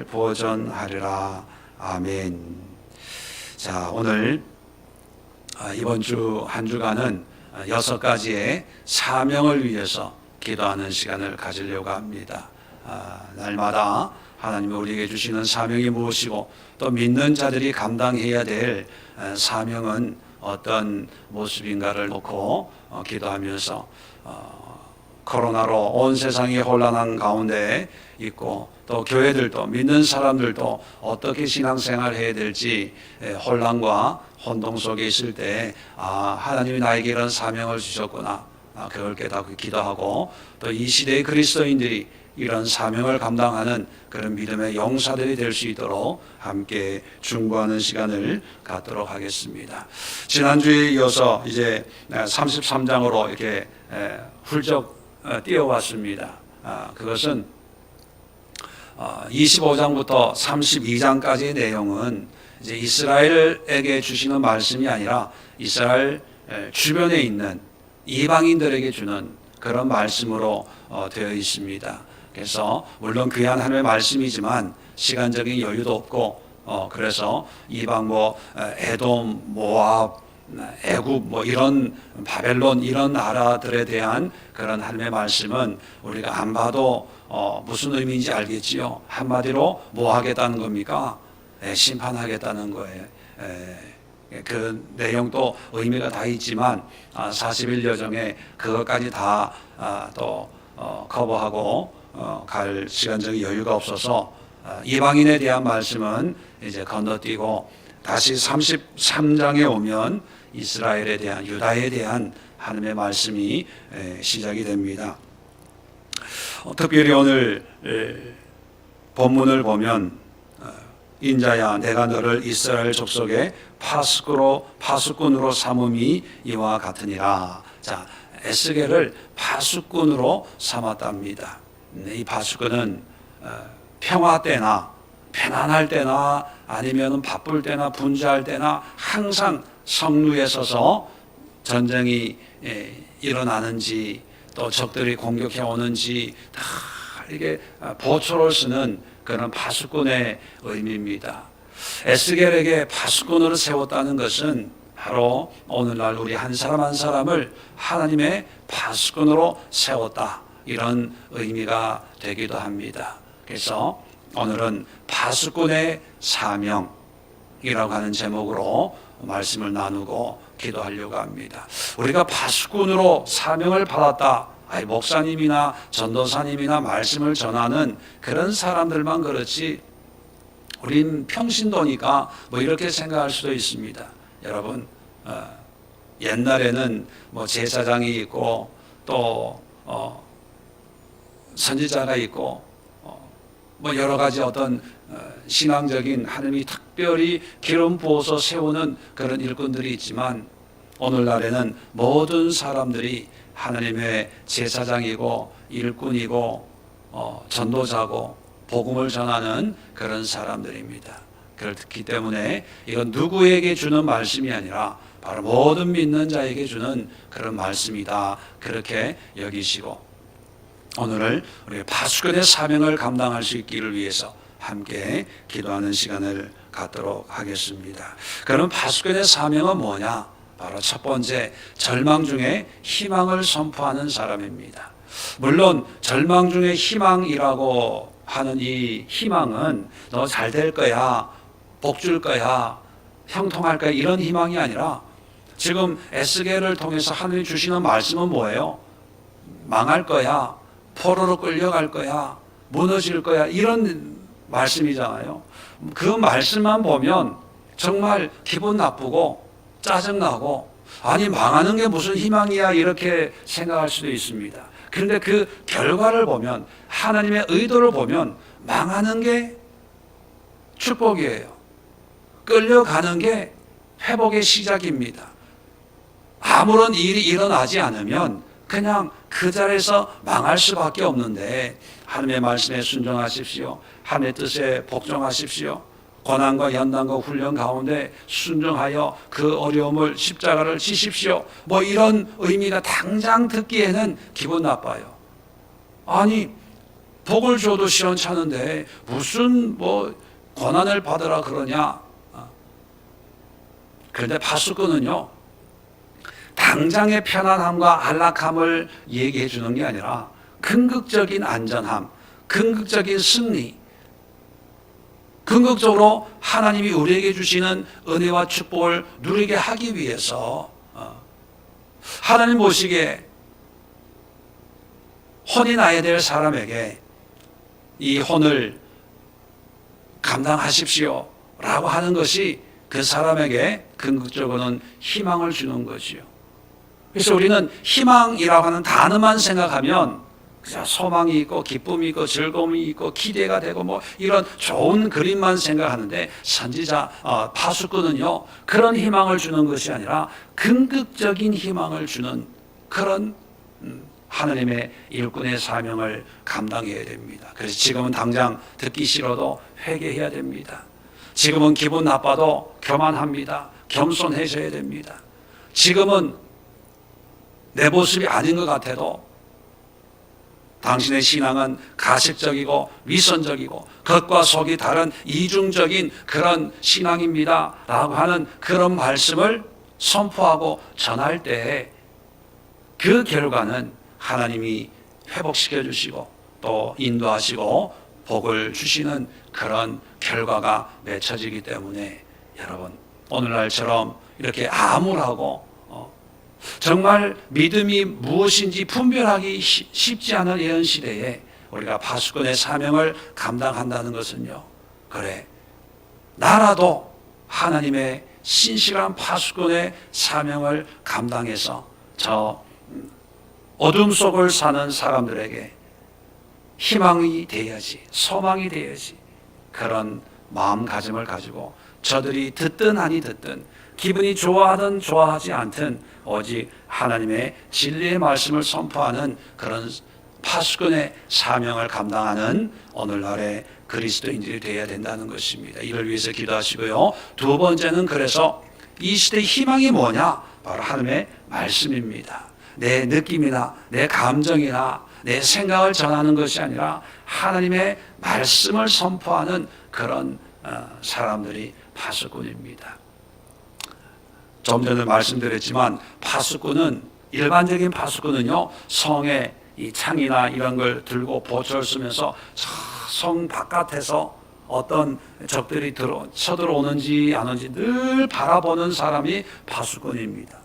잘 보전하리라. 아멘. 자, 오늘 이번 주 한 주간은 6가지의 사명을 위해서 기도하는 시간을 가지려고 합니다. 날마다 하나님이 우리에게 주시는 사명이 무엇이고 또 믿는 자들이 감당해야 될 사명은 어떤 모습인가를 놓고 기도하면서 코로나로 온 세상이 혼란한 가운데 있고 또 교회들도 믿는 사람들도 어떻게 신앙생활을 해야 될지 혼란과 혼동 속에 있을 때 하나님이 나에게 이런 사명을 주셨구나, 그걸 깨닫고 기도하고 또 이 시대의 그리스도인들이 이런 사명을 감당하는 그런 믿음의 용사들이 될 수 있도록 함께 중보하는 시간을 갖도록 하겠습니다. 지난주에 이어서 이제 33장으로 이렇게 훌쩍 뛰어왔습니다. 그것은 25장부터 32장까지의 내용은 이제 이스라엘에게 주시는 말씀이 아니라 이스라엘 주변에 있는 이방인들에게 주는 그런 말씀으로 되어 있습니다. 그래서 물론 귀한 하나님의 말씀이지만 시간적인 여유도 없고 그래서 이방 에돔, 모압, 애굽 이런 바벨론 이런 나라들에 대한 그런 하나님의 말씀은 우리가 안 봐도 무슨 의미인지 알겠지요. 한마디로 뭐 하겠다는 겁니까? 심판하겠다는 거예요. 그 내용도 의미가 다 있지만 40일 여정에 그것까지 다 또 커버하고 갈 시간적인 여유가 없어서 이방인에 대한 말씀은 이제 건너뛰고 다시 33장에 오면 이스라엘에 대한, 유다에 대한 하나님의 말씀이 시작이 됩니다. 특별히 오늘 본문을 보면 인자야 내가 너를 이스라엘 족속의 파수꾼으로 삼음이 이와 같으니라. 자, 에스겔을 파수꾼으로 삼았답니다. 이 파수꾼은 평화 때나 편안할 때나 아니면 바쁠 때나 분주할 때나 항상 성루에 서서 전쟁이 일어나는지 또 적들이 공격해 오는지 다 이게 보초를 쓰는 그런 파수꾼의 의미입니다. 에스겔에게 파수꾼으로 세웠다는 것은 바로 오늘날 우리 한 사람 한 사람을 하나님의 파수꾼으로 세웠다, 이런 의미가 되기도 합니다. 그래서 오늘은 파수꾼의 사명이라고 하는 제목으로 말씀을 나누고 기도하려고 합니다. 우리가 파수꾼으로 사명을 받았다, 목사님이나 전도사님이나 말씀을 전하는 그런 사람들만 그렇지 우린 평신도니까 이렇게 생각할 수도 있습니다. 여러분, 옛날에는 제사장이 있고 또 선지자가 있고 여러 가지 어떤 신앙적인 하나님이 특별히 기름 부어서 세우는 그런 일꾼들이 있지만 오늘날에는 모든 사람들이 하나님의 제사장이고 일꾼이고 전도자고 복음을 전하는 그런 사람들입니다. 그렇기 때문에 이건 누구에게 주는 말씀이 아니라 바로 모든 믿는 자에게 주는 그런 말씀이다, 그렇게 여기시고 오늘을 우리 파수꾼의 사명을 감당할 수 있기를 위해서 함께 기도하는 시간을 갖도록 하겠습니다. 그럼 파수꾼의 사명은 뭐냐? 바로 첫 번째, 절망 중에 희망을 선포하는 사람입니다. 물론 절망 중에 희망이라고 하는 이 희망은 너 잘 될 거야, 복 줄 거야, 형통할 거야, 이런 희망이 아니라 지금 에스겔을 통해서 하나님이 주시는 말씀은 뭐예요? 망할 거야, 포로로 끌려갈 거야, 무너질 거야, 이런 말씀이잖아요. 그 말씀만 보면 정말 기분 나쁘고 짜증나고 아니 망하는 게 무슨 희망이야, 이렇게 생각할 수도 있습니다. 그런데 그 결과를 보면, 하나님의 의도를 보면 망하는 게 축복이에요. 끌려가는 게 회복의 시작입니다. 아무런 일이 일어나지 않으면 그냥 그 자리에서 망할 수밖에 없는데 하나님의 말씀에 순종하십시오. 하나님의 뜻에 복종하십시오. 고난과 연단과 훈련 가운데 순종하여 그 어려움을 십자가를 지십시오. 이런 의미가 당장 듣기에는 기분 나빠요. 아니 복을 줘도 시원찮은데 무슨 뭐 고난을 받으라 그러냐. 그런데 파수꾼은요, 당장의 편안함과 안락함을 얘기해 주는 게 아니라 궁극적인 안전함, 궁극적인 승리, 궁극적으로 하나님이 우리에게 주시는 은혜와 축복을 누리게 하기 위해서 하나님 보시기에 혼이 나야 될 사람에게 이 혼을 감당하십시오 라고 하는 것이 그 사람에게 궁극적으로는 희망을 주는 것이요. 그래서 우리는 희망이라고 하는 단어만 생각하면 그냥 소망이 있고 기쁨이 있고 즐거움이 있고 기대가 되고 뭐 이런 좋은 그림만 생각하는데, 선지자 파수꾼은요, 그런 희망을 주는 것이 아니라 궁극적인 희망을 주는 그런 하나님의 일꾼의 사명을 감당해야 됩니다. 그래서 지금은 당장 듣기 싫어도 회개해야 됩니다. 지금은 기분 나빠도 교만합니다. 겸손해져야 됩니다. 지금은 내 모습이 아닌 것 같아도 당신의 신앙은 가식적이고 위선적이고 겉과 속이 다른 이중적인 그런 신앙입니다 라고 하는 그런 말씀을 선포하고 전할 때 그 결과는 하나님이 회복시켜 주시고 또 인도하시고 복을 주시는 그런 결과가 맺혀지기 때문에, 여러분 오늘날처럼 이렇게 암울하고 정말 믿음이 무엇인지 분별하기 쉽지 않은 이런 시대에 우리가 파수꾼의 사명을 감당한다는 것은요, 그래 나라도 하나님의 신실한 파수꾼의 사명을 감당해서 저 어둠 속을 사는 사람들에게 희망이 되어야지, 소망이 되어야지, 그런 마음가짐을 가지고 저들이 듣든 아니 듣든 기분이 좋아하든 좋아하지 않든 오직 하나님의 진리의 말씀을 선포하는 그런 파수꾼의 사명을 감당하는 오늘날의 그리스도인들이 되어야 된다는 것입니다. 이를 위해서 기도하시고요. 두 번째는, 그래서 이 시대의 희망이 뭐냐? 바로 하나님의 말씀입니다. 내 느낌이나 내 감정이나 내 생각을 전하는 것이 아니라 하나님의 말씀을 선포하는 그런 사람들이 파수꾼입니다. 좀 전에 말씀드렸지만 파수꾼은, 일반적인 파수꾼은요, 성에 이 창이나 이런 걸 들고 보초를 쓰면서 성 바깥에서 어떤 적들이 쳐들어오는지 안 오는지 늘 바라보는 사람이 파수꾼입니다.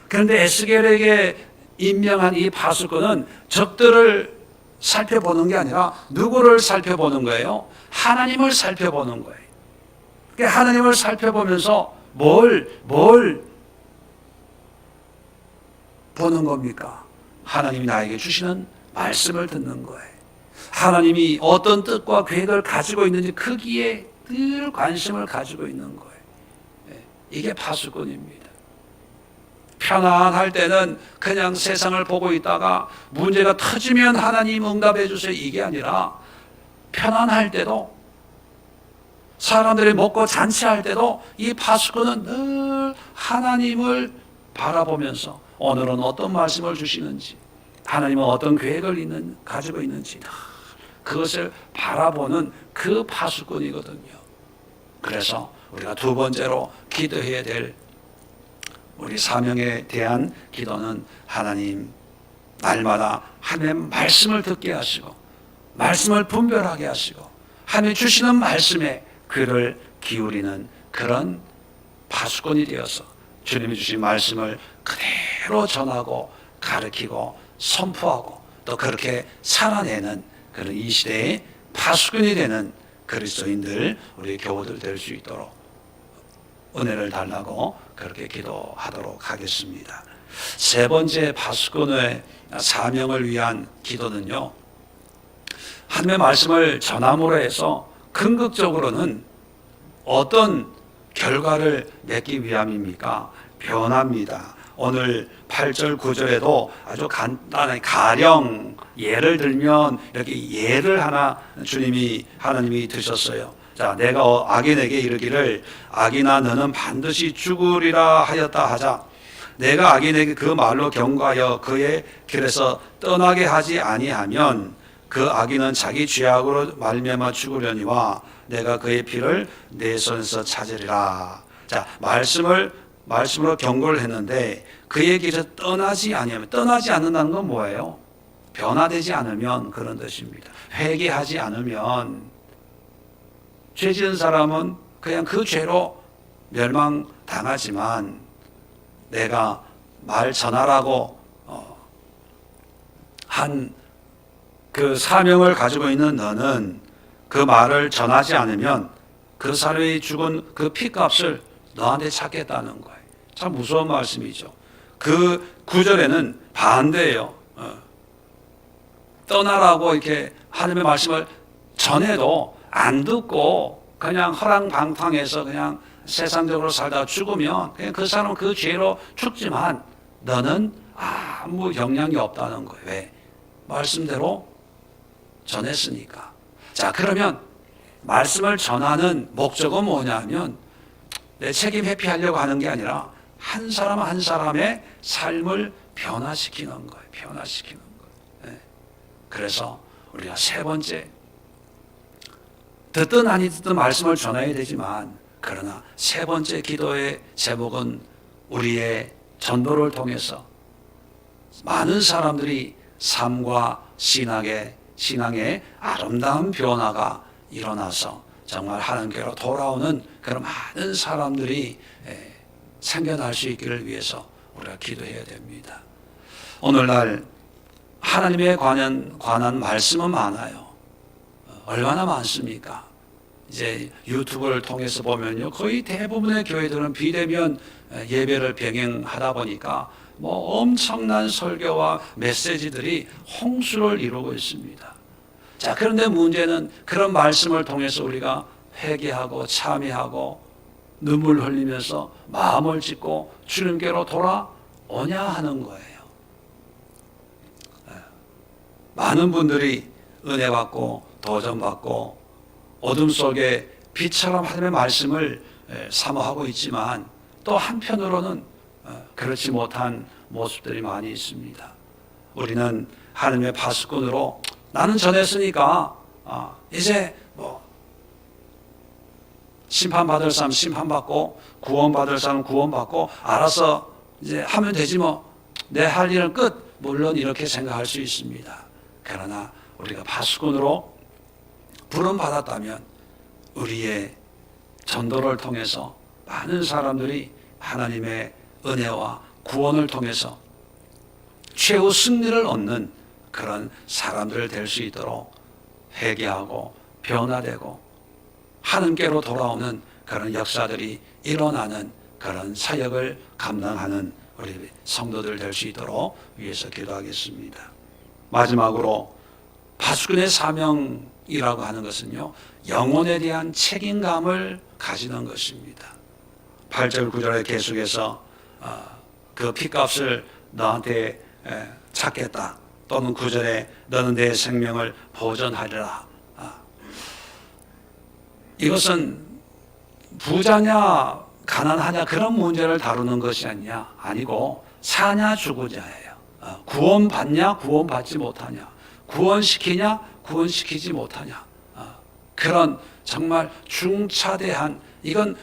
그런데 에스겔에게 임명한 이 파수꾼은 적들을 살펴보는 게 아니라 누구를 살펴보는 거예요? 하나님을 살펴보는 거예요. 그러니까 하나님을 살펴보면서 뭘 보는 겁니까? 하나님이 나에게 주시는 말씀을 듣는 거예요. 하나님이 어떤 뜻과 계획을 가지고 있는지 크기에 늘 관심을 가지고 있는 거예요. 이게 파수꾼입니다. 편안할 때는 그냥 세상을 보고 있다가 문제가 터지면 하나님 응답해 주세요, 이게 아니라 편안할 때도, 사람들이 먹고 잔치할 때도 이 파수꾼은 늘 하나님을 바라보면서 오늘은 어떤 말씀을 주시는지, 하나님은 어떤 계획을 가지고 있는지 그것을 바라보는 그 파수꾼이거든요. 그래서 우리가 두 번째로 기도해야 될 우리 사명에 대한 기도는, 하나님 날마다 하나님의 말씀을 듣게 하시고 말씀을 분별하게 하시고 하나님이 주시는 말씀에 귀를 기울이는 그런 파수꾼이 되어서 주님이 주신 말씀을 그대로 전하고 가르치고 선포하고 또 그렇게 살아내는 그런 이 시대의 파수꾼이 되는 그리스도인들, 우리 교우들 될 수 있도록 은혜를 달라고 그렇게 기도하도록 하겠습니다. 세 번째 파수꾼의 사명을 위한 기도는요, 하나님의 말씀을 전함으로 해서 궁극적으로는 어떤 결과를 맺기 위함입니까? 변화입니다. 오늘 8절 9절에도 아주 간단하게 가령 예를 들면 이렇게 예를 하나 하나님이 드셨어요. 자, 내가 악인에게 이르기를 악인아 너는 반드시 죽으리라 하였다 하자, 내가 악인에게 그 말로 경고하여 그의 길에서 떠나게 하지 아니하면 그 악인은 자기 죄악으로 말미암아 죽으려니와 내가 그의 피를 내 손에서 찾으리라. 자, 말씀으로 경고를 했는데 그의 길에서 떠나지 않는다는 건 뭐예요? 변화되지 않으면 그런 뜻입니다. 회개하지 않으면 죄 지은 사람은 그냥 그 죄로 멸망당하지만 내가 말 전하라고 한 그 사명을 가지고 있는 너는 그 말을 전하지 않으면 그 사람이 죽은 그 피값을 너한테 찾겠다는 거예요. 참 무서운 말씀이죠. 그 구절에는 반대예요. 떠나라고 이렇게 하나님의 말씀을 전해도 안 듣고 그냥 허랑방탕해서 그냥 세상적으로 살다 죽으면 그냥 그 사람은 그 죄로 죽지만 너는 아무 영향이 없다는 거예요. 왜? 말씀대로 전했으니까. 자, 그러면 말씀을 전하는 목적은 뭐냐면 내 책임 회피하려고 하는 게 아니라 한 사람 한 사람의 삶을 변화시키는 거예요. 변화시키는 거예요. 네. 그래서 우리가 세 번째, 듣든 아니 듣든 말씀을 전해야 되지만 그러나 세 번째 기도의 제목은 우리의 전도를 통해서 많은 사람들이 삶과 신앙의 아름다운 변화가 일어나서 정말 하나님께로 돌아오는 그런 많은 사람들이 생겨날 수 있기를 위해서 우리가 기도해야 됩니다. 오늘날 하나님에 관한 말씀은 많아요. 얼마나 많습니까? 이제 유튜브를 통해서 보면요, 거의 대부분의 교회들은 비대면 예배를 병행하다 보니까 뭐 엄청난 설교와 메시지들이 홍수를 이루고 있습니다. 자, 그런데 문제는 그런 말씀을 통해서 우리가 회개하고 참회하고 눈물 흘리면서 마음을 찢고 주님께로 돌아오냐 하는 거예요. 많은 분들이 은혜 받고 도전 받고 어둠 속에 빛처럼 하나님의 말씀을 사모하고 있지만 또 한편으로는 그렇지 못한 모습들이 많이 있습니다. 우리는 하나님의 파수꾼으로 나는 전했으니까 이제 뭐 심판받을 사람 심판받고 구원받을 사람 구원받고 알아서 이제 하면 되지 뭐 내 할 일은 끝. 물론 이렇게 생각할 수 있습니다. 그러나 우리가 파수꾼으로 부름받았다면 우리의 전도를 통해서 많은 사람들이 하나님의 은혜와 구원을 통해서 최후 승리를 얻는 그런 사람들 될 수 있도록 회개하고 변화되고 하나님께로 돌아오는 그런 역사들이 일어나는 그런 사역을 감당하는 우리 성도들 될 수 있도록 위해서 기도하겠습니다. 마지막으로 파수꾼의 사명이라고 하는 것은요, 영혼에 대한 책임감을 가지는 것입니다. 8절 9절에 계속해서 그 피값을 너한테 찾겠다. 또는 9절에 너는 내 생명을 보존하리라. 이것은 부자냐 가난하냐 그런 문제를 다루는 것이 아니고 사냐 죽으냐예요. 구원받냐 구원받지 못하냐, 구원시키냐 구원시키지 못하냐, 그런 정말 중차대한, 이건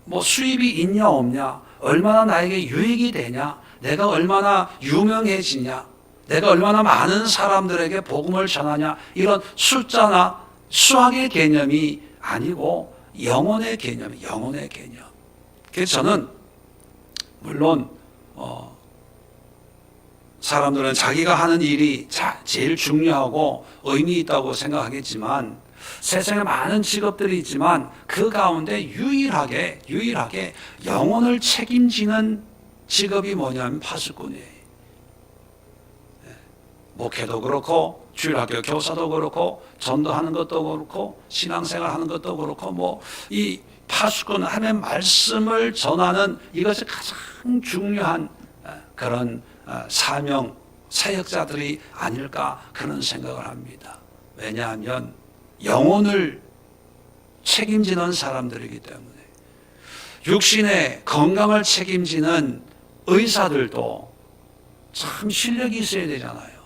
뭐 수입이 있냐 없냐, 얼마나 나에게 유익이 되냐, 내가 얼마나 유명해지냐, 내가 얼마나 많은 사람들에게 복음을 전하냐, 이런 숫자나 수학의 개념이 아니고 영혼의 개념, 영혼의 개념. 그래서 저는 물론 사람들은 자기가 하는 일이 제일 중요하고 의미 있다고 생각하겠지만 세상에 많은 직업들이 있지만 그 가운데 유일하게 영혼을 책임지는 직업이 뭐냐면 파수꾼이에요. 목회도 그렇고 주일학교 교사도 그렇고 전도하는 것도 그렇고 신앙생활 하는 것도 그렇고 뭐 이 파수꾼 하나님의 말씀을 전하는 이것이 가장 중요한 그런 사명 사역자들이 아닐까 그런 생각을 합니다. 왜냐하면 영혼을 책임지는 사람들이기 때문에. 육신의 건강을 책임지는 의사들도 참 실력이 있어야 되잖아요.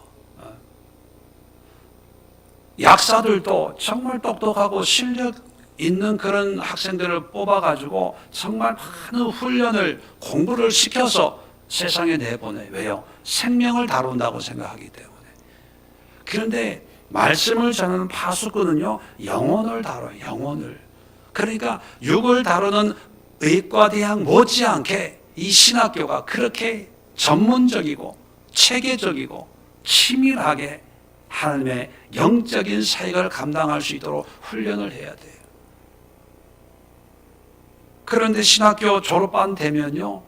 약사들도 정말 똑똑하고 실력 있는 그런 학생들을 뽑아가지고 정말 많은 훈련을 공부를 시켜서 세상에 내보내. 왜요? 생명을 다룬다고 생각하기 때문에. 그런데 말씀을 전하는 파수꾼은요, 영혼을 다뤄요. 영혼을. 그러니까 육을 다루는 의과대학 못지않게 이 신학교가 그렇게 전문적이고 체계적이고 치밀하게 하나님의 영적인 사역을 감당할 수 있도록 훈련을 해야 돼요. 그런데 신학교 졸업반 되면요,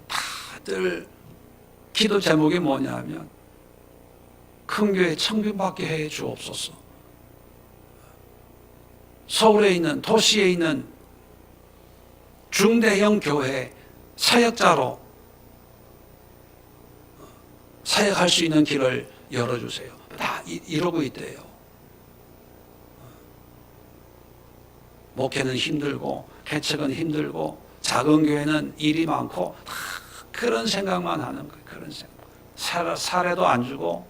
다들 기도 제목이 뭐냐면 큰 교회 청빙받게 해 주옵소서. 서울에 있는 도시에 있는 중대형 교회 사역자로 사역할 수 있는 길을 열어주세요. 다 이러고 있대요. 목회는 힘들고 개척은 힘들고 작은 교회는 일이 많고 다 그런 생각만 하는 거예요. 그런 생각. 사례도 안 주고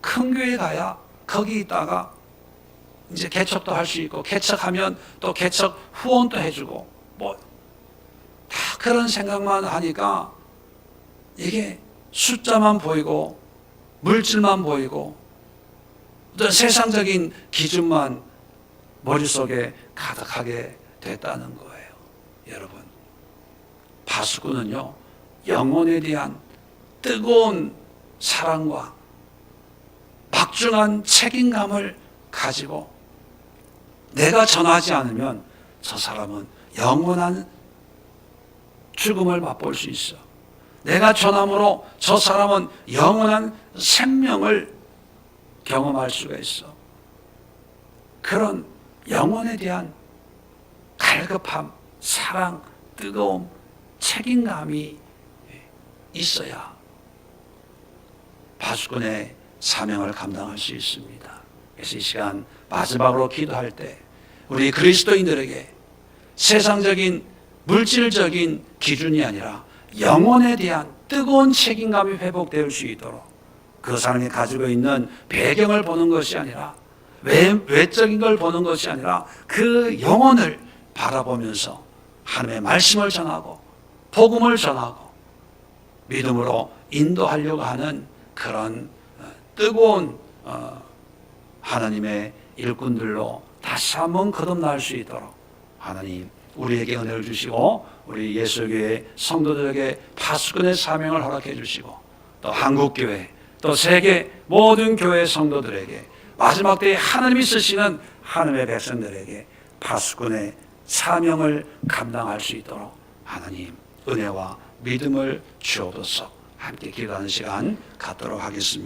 큰 교회 가야 거기 있다가 이제 개척도 할 수 있고 개척하면 또 개척 후원도 해주고 다 그런 생각만 하니까 이게 숫자만 보이고 물질만 보이고 어떤 세상적인 기준만 머릿속에 가득하게 됐다는 거예요. 여러분, 파수꾼은요, 영혼에 대한 뜨거운 사랑과 막중한 책임감을 가지고 내가 전하지 않으면 저 사람은 영원한 죽음을 맛볼 수 있어. 내가 전함으로 저 사람은 영원한 생명을 경험할 수가 있어. 그런 영혼에 대한 갈급함, 사랑, 뜨거움, 책임감이 있어야 파수꾼의 사명을 감당할 수 있습니다. 그래서 이 시간 마지막으로 기도할 때 우리 그리스도인들에게 세상적인 물질적인 기준이 아니라 영혼에 대한 뜨거운 책임감이 회복될 수 있도록 그 사람이 가지고 있는 배경을 보는 것이 아니라 외적인 걸 보는 것이 아니라 그 영혼을 바라보면서 하나님의 말씀을 전하고 복음을 전하고 믿음으로 인도하려고 하는 그런 뜨거운 하나님의 일꾼들로 다시 한번 거듭날 수 있도록 하나님 우리에게 은혜를 주시고 우리 예수교회 성도들에게 파수꾼의 사명을 허락해 주시고 또 한국교회 또 세계 모든 교회 성도들에게 마지막 때에 하나님이 쓰시는 하나님의 백성들에게 파수꾼의 사명을 감당할 수 있도록 하나님 은혜와 믿음을 주옵소서. 함께 기도하는 시간 갖도록 하겠습니다.